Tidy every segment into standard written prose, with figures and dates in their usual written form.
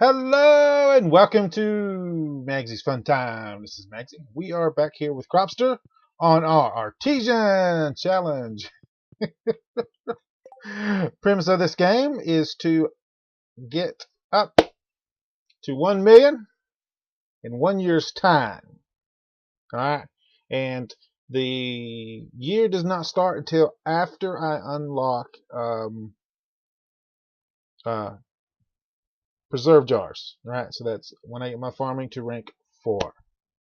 Hello and welcome to Maggie's Fun Time. This is Magzie. We are back here with Cropster on our Artisan Challenge. Premise of this game is to get up to 1 million in 1 year's time. Alright? And the year does not start until after I unlock preserve jars. Alright, so that's when I get my farming to rank 4.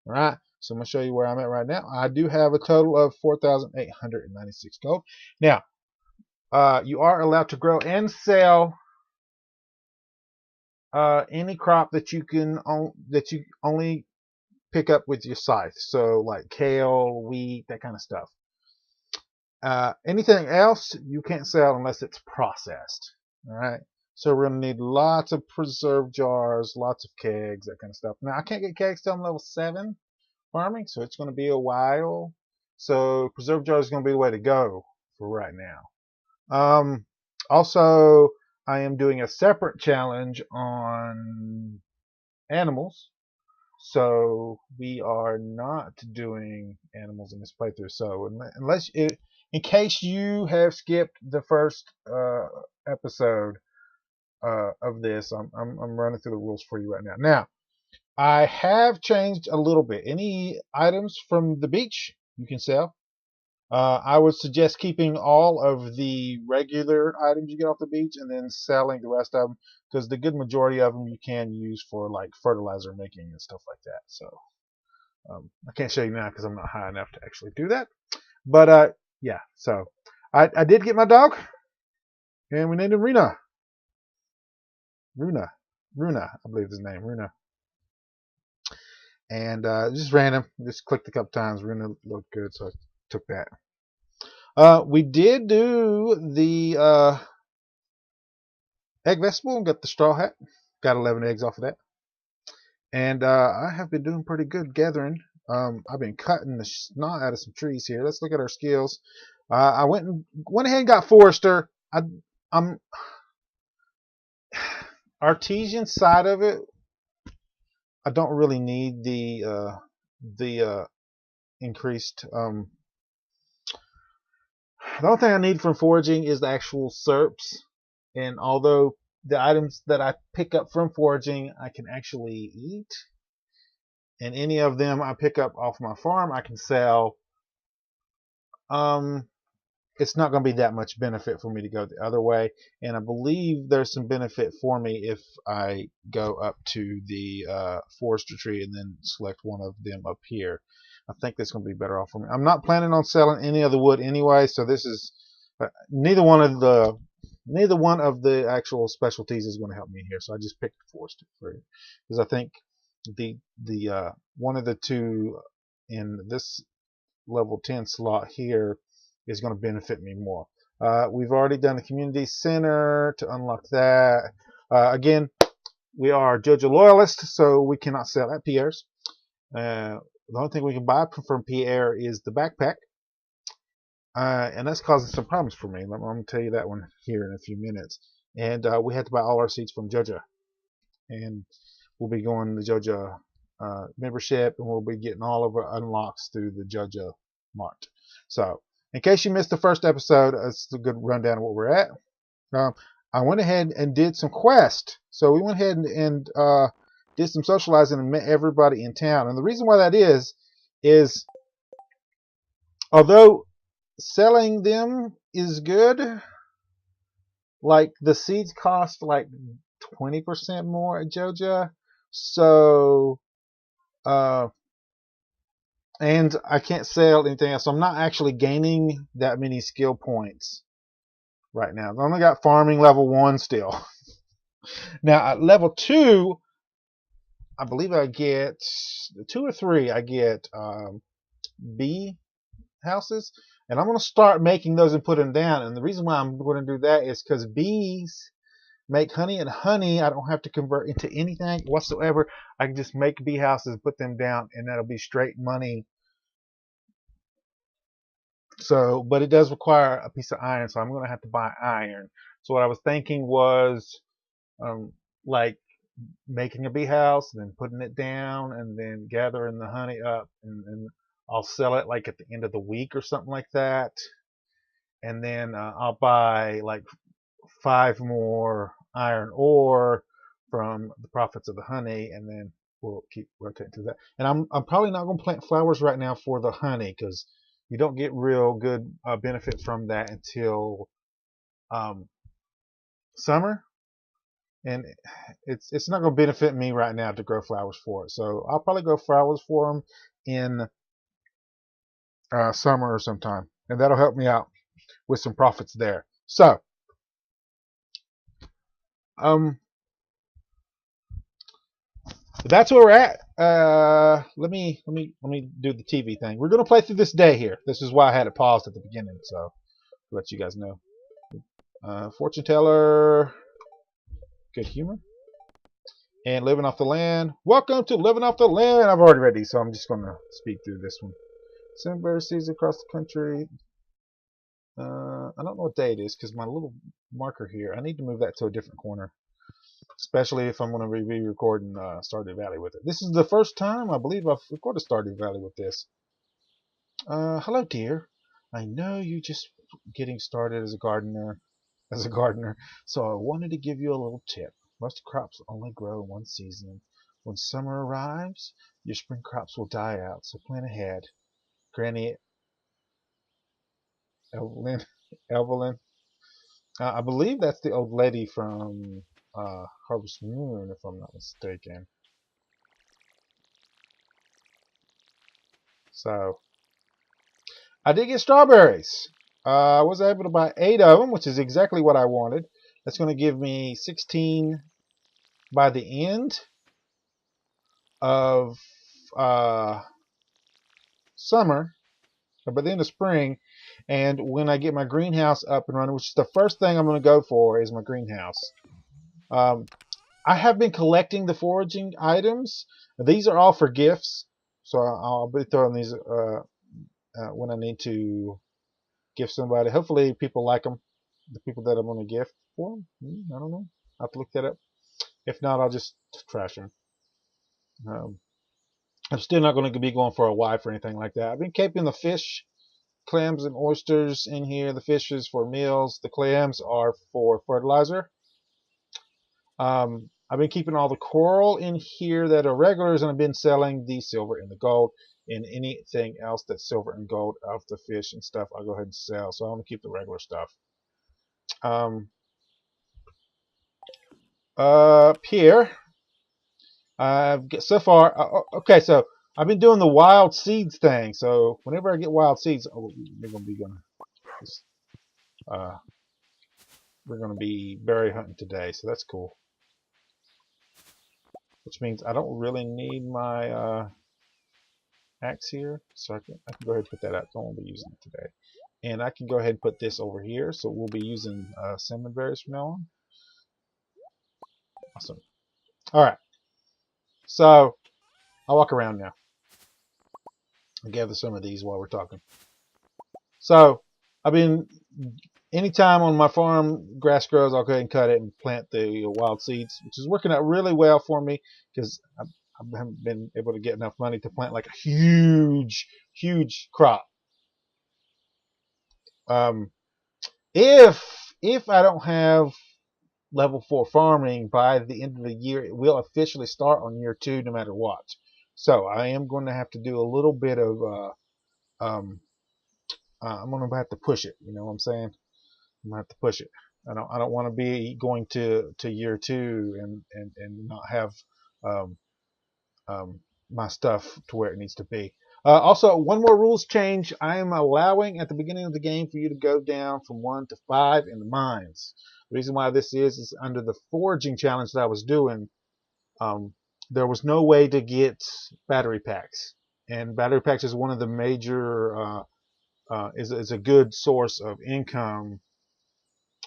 Alright, so I'm going to show you where I'm at right now. I do have a total of 4,896 gold. Now, you are allowed to grow and sell any crop that you only pick up with your scythe. So like kale, wheat, that kind of stuff. Anything else you can't sell unless it's processed. Alright. So we're going to need lots of preserve jars, lots of kegs, that kind of stuff. Now, I can't get kegs till I'm level 7 farming, so it's going to be a while. So preserve jars is going to be the way to go for right now. Also, I am doing a separate challenge on animals. So we are not doing animals in this playthrough. So in case you have skipped the first episode of this, I'm running through the rules for you right now. Now, I have changed a little bit. Any items from the beach you can sell. I would suggest keeping all of the regular items you get off the beach and then selling the rest of them, because the good majority of them you can use for like fertilizer making and stuff like that. So I can't show you now because I'm not high enough to actually do that. But yeah, so I did get my dog, and we named him Runa, I believe his name, Runa. And just random, just clicked a couple times. Runa looked good, so I took that. We did do the egg vegetable and got the straw hat. Got 11 eggs off of that. And I have been doing pretty good gathering. I've been cutting the snot out of some trees here. Let's look at our skills. I went ahead and got forester. I'm artisan side of it. I don't really need the increased. The only thing I need from foraging is the actual serps, and although the items that I pick up from foraging I can actually eat, and any of them I pick up off my farm I can sell, it's not going to be that much benefit for me to go the other way. And I believe there's some benefit for me if I go up to the forester tree and then select one of them up here. I think that's going to be better off for me. I'm not planning on selling any of the wood anyway, so this is neither one of the actual specialties is going to help me here. So I just picked the forester for it because I think the one of the two in this level 10 slot here is going to benefit me more. We've already done the community center to unlock that. Again, we are JoJo loyalists, so we cannot sell at Pierre's. The only thing we can buy from Pierre is the backpack, and that's causing some problems for me. I'm going to tell you that one here in a few minutes. And we had to buy all our seats from JoJo, and we'll be going to JoJo membership, and we'll be getting all of our unlocks through the JoJo Mart. So, in case you missed the first episode, it's a good rundown of what we're at. I went ahead and did some quests. So we went ahead and did some socializing and met everybody in town. And the reason why that is although selling them is good, like the seeds cost like 20% more at JoJo. So and I can't sell anything else, so I'm not actually gaining that many skill points right now. I've only got farming level 1 still. Now at level 2, I believe I get 2 or 3. I get bee houses, and I'm going to start making those and put them down. And the reason why I'm going to do that is because bees make honey, and honey I don't have to convert into anything whatsoever. I can just make bee houses, put them down, and that'll be straight money. So, but it does require a piece of iron, so I'm going to have to buy iron. So what I was thinking was like making a bee house, and then putting it down, and then gathering the honey up, and I'll sell it like at the end of the week or something like that. And then I'll buy like 5 more iron ore from the profits of the honey, and then we'll keep rotating to that. And I'm probably not going to plant flowers right now for the honey, because you don't get real good benefit from that until summer, and it's not going to benefit me right now to grow flowers for it. So I'll probably grow flowers for them in summer or sometime, and that'll help me out with some profits there. So that's where we're at. Let me do the TV thing. We're gonna play through this day here. This is why I had it paused at the beginning, so to let you guys know. Fortune teller, good humor, and living off the land. Welcome to living off the land. I've already read these, so I'm just gonna speak through this one. Sunburst season across the country. I don't know what day it is because my little marker here, I need to move that to a different corner, especially if I'm going to be recording Stardew Valley with it. This is the first time I believe I've recorded Stardew Valley with this. Hello, dear. I know you're just getting started as a gardener, so I wanted to give you a little tip. Most crops only grow in one season. When summer arrives, your spring crops will die out, so plan ahead. Granny Evelyn. I believe that's the old lady from Harvest Moon, if I'm not mistaken. So, I did get strawberries. I was able to buy 8 of them, which is exactly what I wanted. That's going to give me 16 by the end of summer, or by the end of spring. And when I get my greenhouse up and running, which is the first thing I'm going to go for, is my greenhouse. I have been collecting the foraging items. These are all for gifts, so I'll be throwing these when I need to gift somebody. Hopefully people like them, the people that I'm going to gift for them. I don't know. I'll have to look that up. If not, I'll just trash them. I'm still not going to be going for a wife or anything like that. I've been keeping the fish, clams, and oysters in here. The fish is for meals. The clams are for fertilizer. I've been keeping all the coral in here that are regulars, and I've been selling the silver and the gold, and anything else that's silver and gold of the fish and stuff I'll go ahead and sell. So I'm going to keep the regular stuff. Up here, I've got so far. Okay, so I've been doing the wild seeds thing. So whenever I get wild seeds, we're gonna be berry hunting today. So that's cool. Which means I don't really need my axe here, so I can go ahead and put that out. I won't be using it today, and I can go ahead and put this over here. So we'll be using cinnamon berries from now on. Awesome. All right. So I'll walk around now and gather some of these while we're talking. So I've been, anytime on my farm grass grows, I'll go ahead and cut it and plant the wild seeds, which is working out really well for me because I haven't been able to get enough money to plant like a huge crop. If I don't have level 4 farming by the end of the year, it will officially start on year 2 no matter what. So I am going to have to do a little bit of I'm going to have to push it, you know what I'm saying? I'm going to have to push it. I don't want to be going to year 2 and not have my stuff to where it needs to be. Also, one more rules change. I am allowing at the beginning of the game for you to go down from 1 to 5 in the mines. The reason why this is under the foraging challenge that I was doing, there was no way to get battery packs. And battery packs is one of the major, is a good source of income.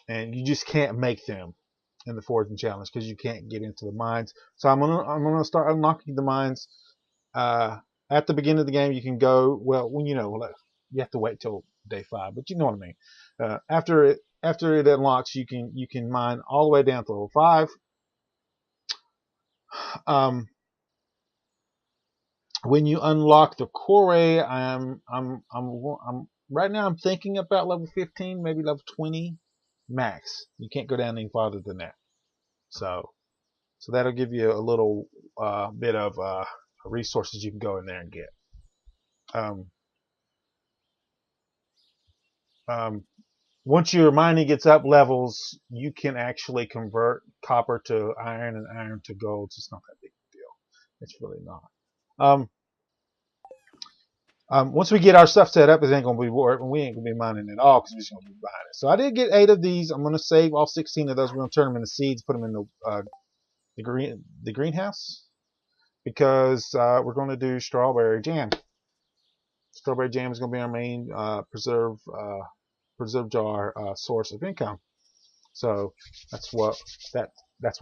And you just can't make them in the foraging challenge because you can't get into the mines. So I'm gonna start unlocking the mines. At the beginning of the game, you can go, well, when you have to wait till day 5, but you know what I mean. After it unlocks, you can mine all the way down to level 5. when you unlock the quarry, I'm right now. I'm thinking about level 15, maybe level 20 max. You can't go down any farther than that. So that'll give you a little bit of resources you can go in there and get. Um, um, Once your mining gets up levels, you can actually convert copper to iron and iron to gold. So it's not that big a deal. It's really not. Once we get our stuff set up, it ain't gonna be working. We ain't gonna be mining at all because we're just gonna be buying it. So I did get 8 of these. I'm gonna save all 16 of those. We're gonna turn them into seeds, put them in the greenhouse because we're gonna do strawberry jam. Strawberry jam is gonna be our main preserve jar source of income. So that's why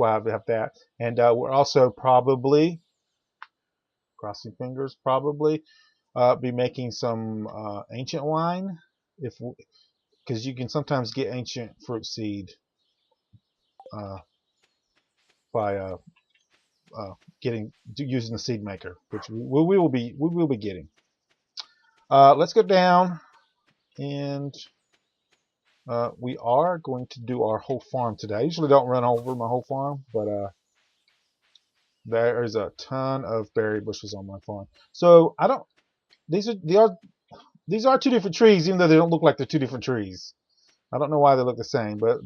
I have that. And we're also probably, crossing fingers, probably be making some ancient wine, because you can sometimes get ancient fruit seed by using the seed maker, which we will be getting. Let's go down, and we are going to do our whole farm today. I usually don't run over my whole farm, but there is a ton of berry bushes on my farm. So I don't. These are two different trees, even though they don't look like they're two different trees. I don't know why they look the same, but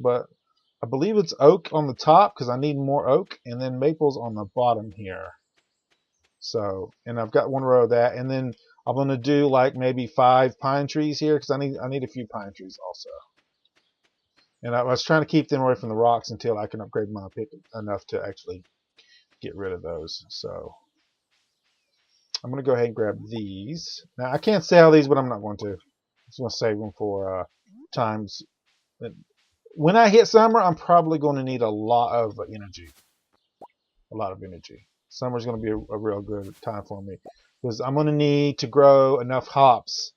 I believe it's oak on the top because I need more oak, and then maples on the bottom here. So, and I've got one row of that, and then I'm gonna do like maybe 5 pine trees here because I need a few pine trees also. And I was trying to keep them away from the rocks until I can upgrade my pick enough to actually get rid of those. So I'm going to go ahead and grab these. Now I can't sell these, but I'm not going to. I'm just going to save them for times. When I hit summer, I'm probably going to need a lot of energy. A lot of energy. Summer's going to be a real good time for me because I'm going to need to grow enough hops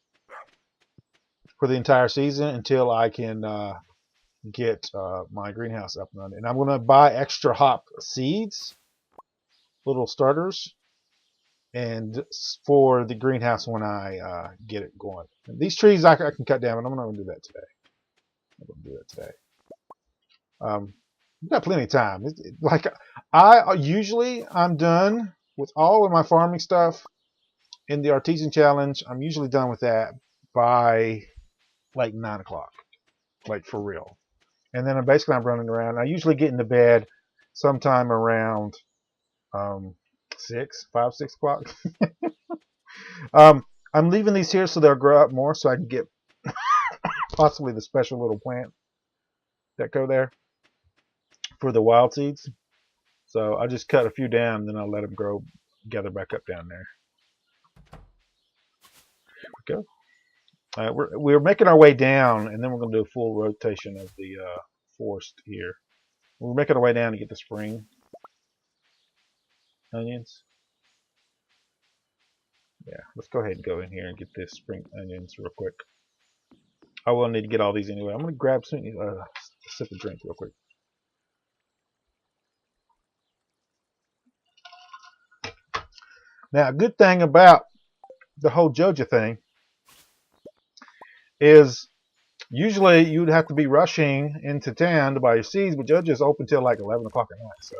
for the entire season until I can get my greenhouse up and running. And I'm going to buy extra hop seeds, little starters, and for the greenhouse when I get it going. And these trees I can cut down, but I'm not going to do that today. I'm going to do that today. We've got plenty of time. Like I'm done with all of my farming stuff in the Artisan challenge. I'm usually done with that by like 9 o'clock, like for real. And then I'm running around. I usually get into bed sometime around 6 o'clock. I'm leaving these here so they'll grow up more, so I can get possibly the special little plant that go there for the wild seeds. So I just cut a few down, then I'll let them grow, gather back up down there. There we go. We're making our way down, and then we're going to do a full rotation of the forest here. We're making our way down to get the spring onions. Yeah, let's go ahead and go in here and get this spring onions real quick. I will need to get all these anyway. I'm going to grab a sip of drink real quick. Now, a good thing about the whole Joja thing is usually you'd have to be rushing into town to buy your seeds, but Joja is open till like 11 o'clock at night, so,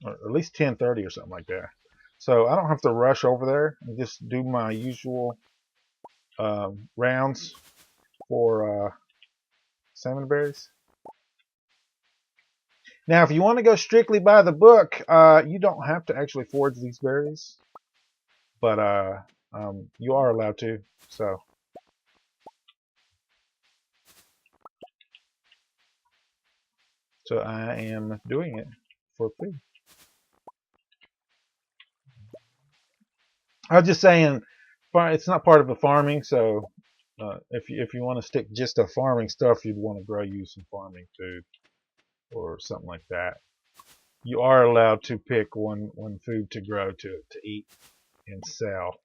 or at least 10:30 or something like that. So I don't have to rush over there and just do my usual rounds for salmon berries. Now, if you want to go strictly by the book, you don't have to actually forage these berries, but you are allowed to. So I am doing it for food. I was just saying, it's not part of the farming, so if you want to stick just to farming stuff, you'd want to grow you some farming food or something like that. You are allowed to pick one food to grow to eat and sell.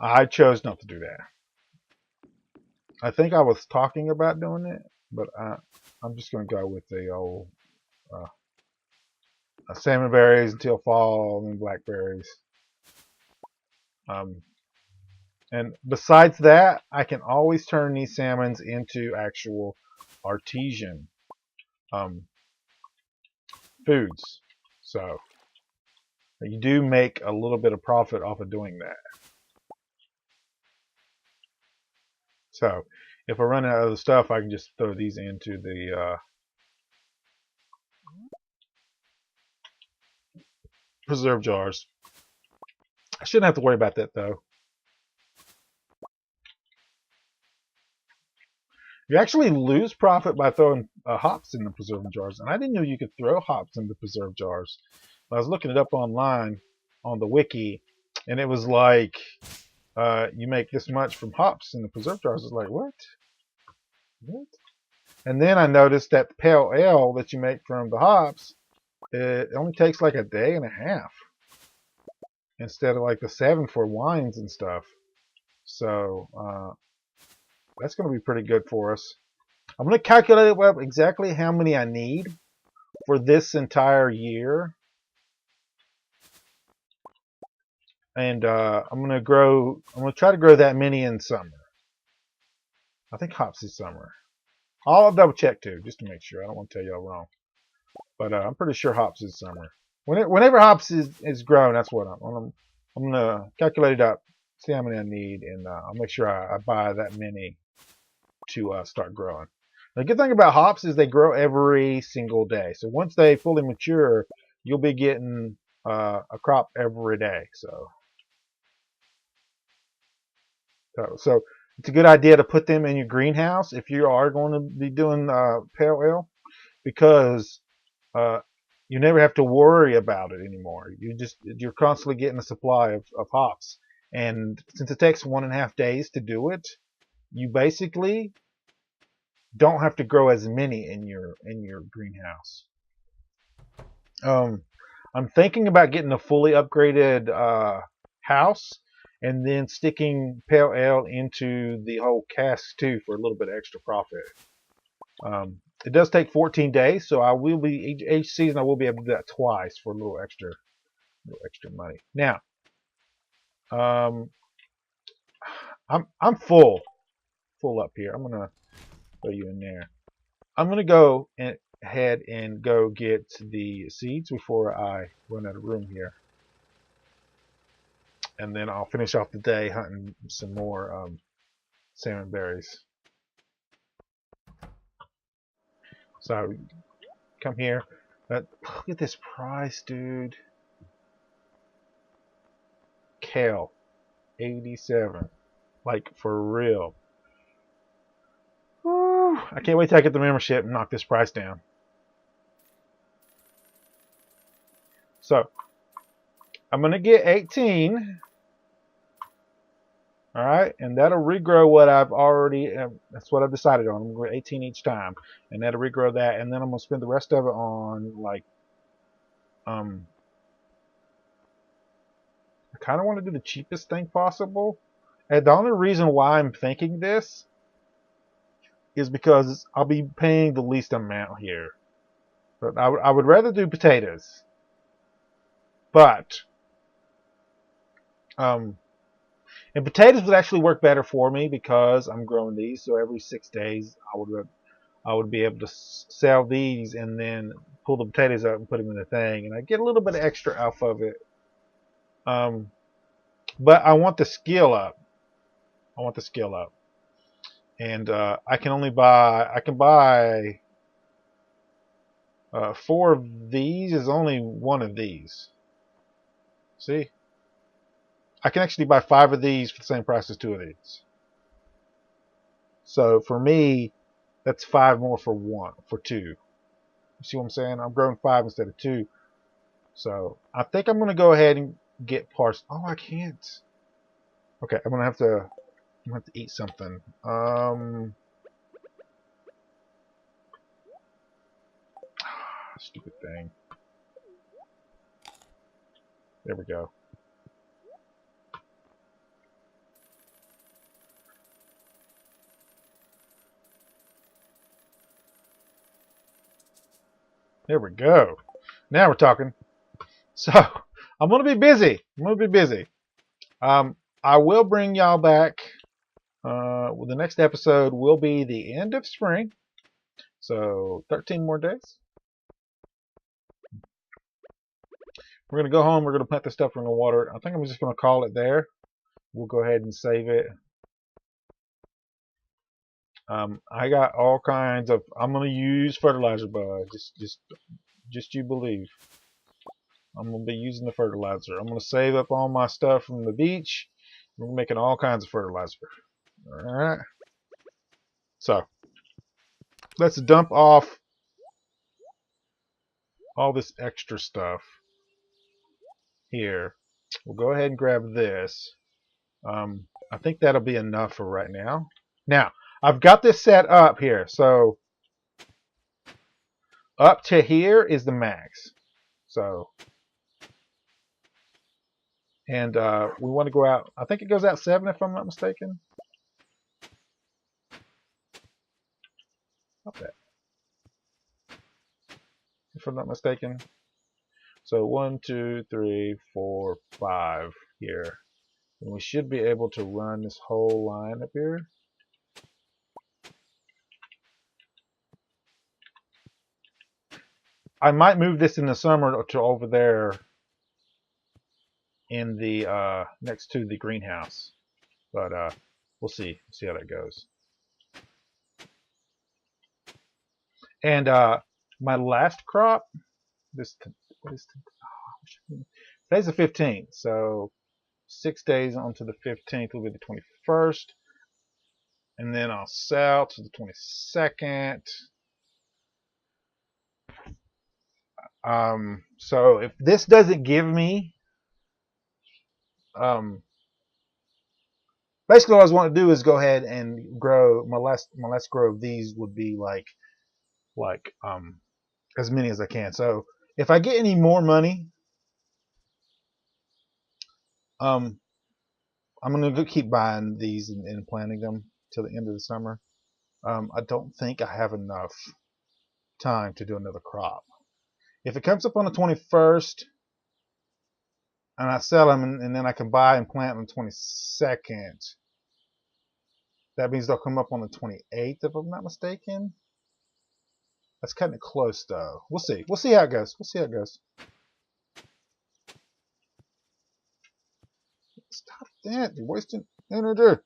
I chose not to do that. I think I was talking about doing it, but I'm just going to go with the old salmon berries until fall, and then blackberries. Um, and besides that, I can always turn these salmons into actual artisan um, foods. So you do make a little bit of profit off of doing that. So if I run out of the stuff, I can just throw these into the preserve jars. I shouldn't have to worry about that though. You actually lose profit by throwing hops in the preserve jars, and I didn't know you could throw hops in the preserve jars. I was looking it up online on the wiki, and it was like you make this much from hops in the preserve jars. I was like, what? What? And then I noticed that the pale ale that you make from the hops, it only takes like a day and a half instead of like the 7 for wines and stuff. So that's going to be pretty good for us. I'm going to calculate up exactly how many I need for this entire year. And I'm going to try to grow that many in summer. I think hops is summer. I'll double check too, just to make sure. I don't want to tell y'all wrong. But I'm pretty sure hops is summer. Whenever hops is grown, that's what I'm going to calculate it up, see how many I need, and I'll make sure I buy that many to start growing. The good thing about hops is they grow every single day. So once they fully mature, you'll be getting a crop every day. So it's a good idea to put them in your greenhouse if you are going to be doing pale ale, because you never have to worry about it anymore. You're constantly getting a supply of hops, and since it takes 1.5 days to do it, you basically don't have to grow as many in your greenhouse. I'm thinking about getting a fully upgraded house, and then sticking pale ale into the whole cask too for a little bit of extra profit. It does take 14 days, so I will be each season I will be able to do that twice for a little extra money. Now, I'm full up here. I'm gonna throw you in there. I'm gonna go ahead and go get the seeds before I run out of room here, and then I'll finish off the day hunting some more salmon berries. So come here. Look at this price, dude. Kale, 87. Like for real. Whew. I can't wait till I get the membership and knock this price down. So I'm gonna get 18. All right, and that'll regrow what I've already. That's what I've decided on. I'm going to go 18 each time, and that'll regrow that, and then I'm gonna spend the rest of it on like, I kind of want to do the cheapest thing possible. And the only reason why I'm thinking this is because I'll be paying the least amount here. But I would rather do potatoes, but and potatoes would actually work better for me because I'm growing these. So every 6 days, I would be able to sell these and then pull the potatoes out and put them in the thing, and I get a little bit of extra off of it. But I want the skill up. And I can buy 4 of these is only 1 of these. See? I can actually buy 5 of these for the same price as 2 of these. So for me, that's 5 more for 2. You see what I'm saying? I'm growing 5 instead of 2. So I think I'm going to go ahead and get parts. Oh, I can't. Okay, I'm going to have to eat something. Stupid thing. There we go. There we go. Now we're talking. So I'm gonna be busy. I'm gonna be busy. I will bring y'all back. The next episode will be the end of spring. So 13 more days. We're gonna go home. We're gonna plant the stuff. We're gonna water it. I think I'm just gonna call it there. We'll go ahead and save it. I got all kinds of. I'm gonna use fertilizer, bud. Just you believe. I'm gonna be using the fertilizer. I'm gonna save up all my stuff from the beach. We're making all kinds of fertilizer. All right. So let's dump off all this extra stuff here. We'll go ahead and grab this. I think that'll be enough for right now. Now, I've got this set up here. So up to here is the max. So, and we want to go out. I think it goes out 7 if I'm not mistaken. Up that. If I'm not mistaken. So 1, 2, 3, 4, 5 here. And we should be able to run this whole line up here. I might move this in the summer to over there in the next to the greenhouse. But we'll see. See how that goes. And my last crop, today's the 15th, so 6 days onto the 15th will be the 21st, and then I'll sell to the 22nd. So if this doesn't give me, basically what I was wanting to do is go ahead and grow my last grow of these would be like as many as I can. So if I get any more money, I'm gonna keep buying these and planting them till the end of the summer. I don't think I have enough time to do another crop. If it comes up on the 21st and I sell them and then I can buy and plant on the 22nd, that means they'll come up on the 28th if I'm not mistaken. That's kind of close though. We'll see. We'll see how it goes. We'll see how it goes. Stop that. You're wasting energy.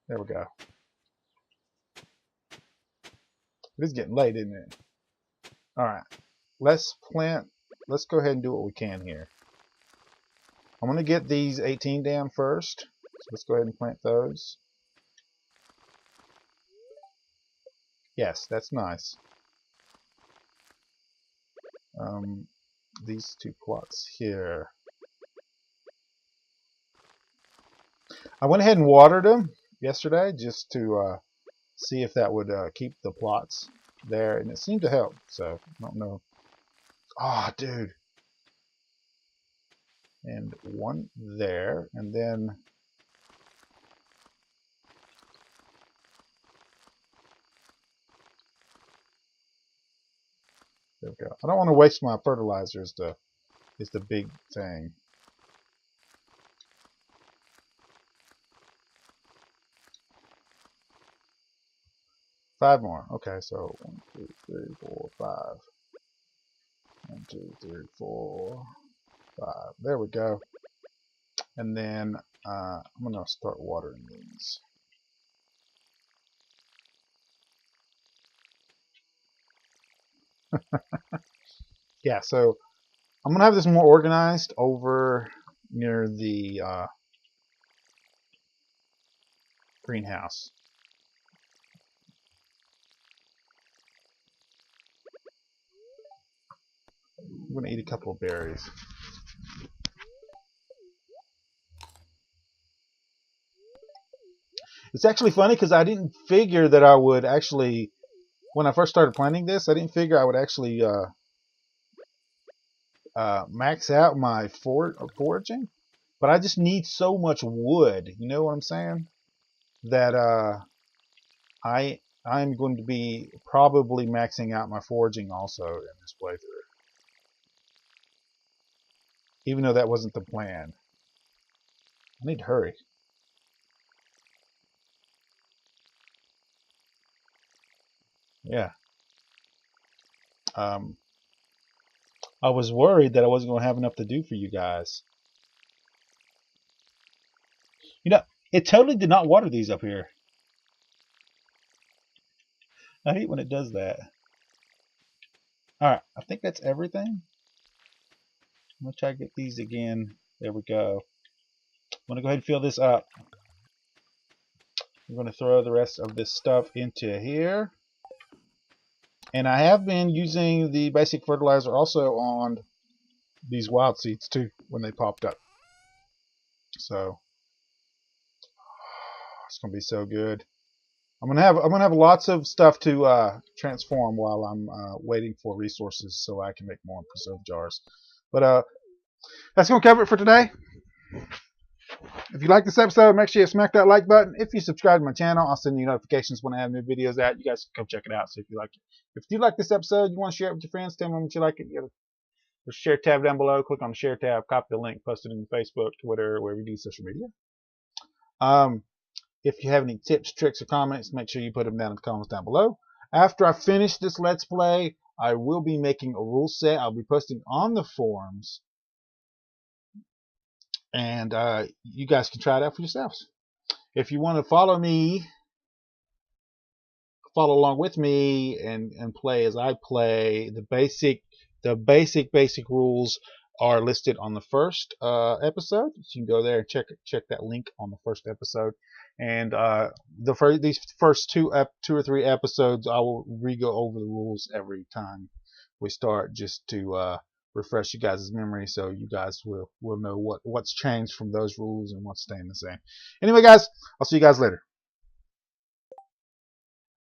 There we go. It is getting late, isn't it? Alright. Let's plant. Let's go ahead and do what we can here. I'm going to get these 18 down first. So let's go ahead and plant those. Yes, that's nice. These 2 plots here. I went ahead and watered them yesterday just to see if that would keep the plots there, and it seemed to help. So I don't know. Oh, dude. And one there, and then there we go. I don't want to waste my fertilizer is the big thing. Five more. Okay, so 1, 2, 3, 4, 5. 1, 2, 3, 4, 5. There we go. And then I'm gonna start watering these. Yeah, so I'm gonna have this more organized over near the greenhouse. I'm gonna eat a couple of berries. It's actually funny because I didn't figure that I would actually, when I first started planting this, I didn't figure I would actually max out my foraging. but I just need so much wood. You know what I'm saying? That I'm going to be probably maxing out my foraging also in this playthrough, even though that wasn't the plan. I need to hurry. Yeah. Um, I was worried that I wasn't going to have enough to do for you guys. You know, it totally did not water these up here. I hate when it does that. All right, I think that's everything. I'm going to try to get these again. There we go. I'm going to go ahead and fill this up. I'm going to throw the rest of this stuff into here. And I have been using the basic fertilizer also on these wild seeds too when they popped up. So it's going to be so good. I'm gonna have lots of stuff to transform while I'm waiting for resources so I can make more preserve jars. But that's gonna cover it for today. If you like this episode, make sure you smack that like button. If you subscribe to my channel, I'll send you notifications when I have new videos out. You guys can come check it out. So if you like it, if you like this episode, you want to share it with your friends, tell them what you like it. You got the share tab down below. Click on the share tab, copy the link, post it in Facebook, Twitter, wherever you do social media. If you have any tips, tricks, or comments, make sure you put them down in the comments down below. After I finish this Let's Play, I will be making a rule set. I'll be posting on the forums. And you guys can try it out for yourselves. If you want to follow me, follow along with me and play as I play, the basic rules are listed on the first episode. So you can go there and check that link on the first episode. And these first two or three episodes, I will re-go over the rules every time we start, just to refresh you guys' memory, so you guys will know what's changed from those rules and what's staying the same. Anyway, guys, I'll see you guys later.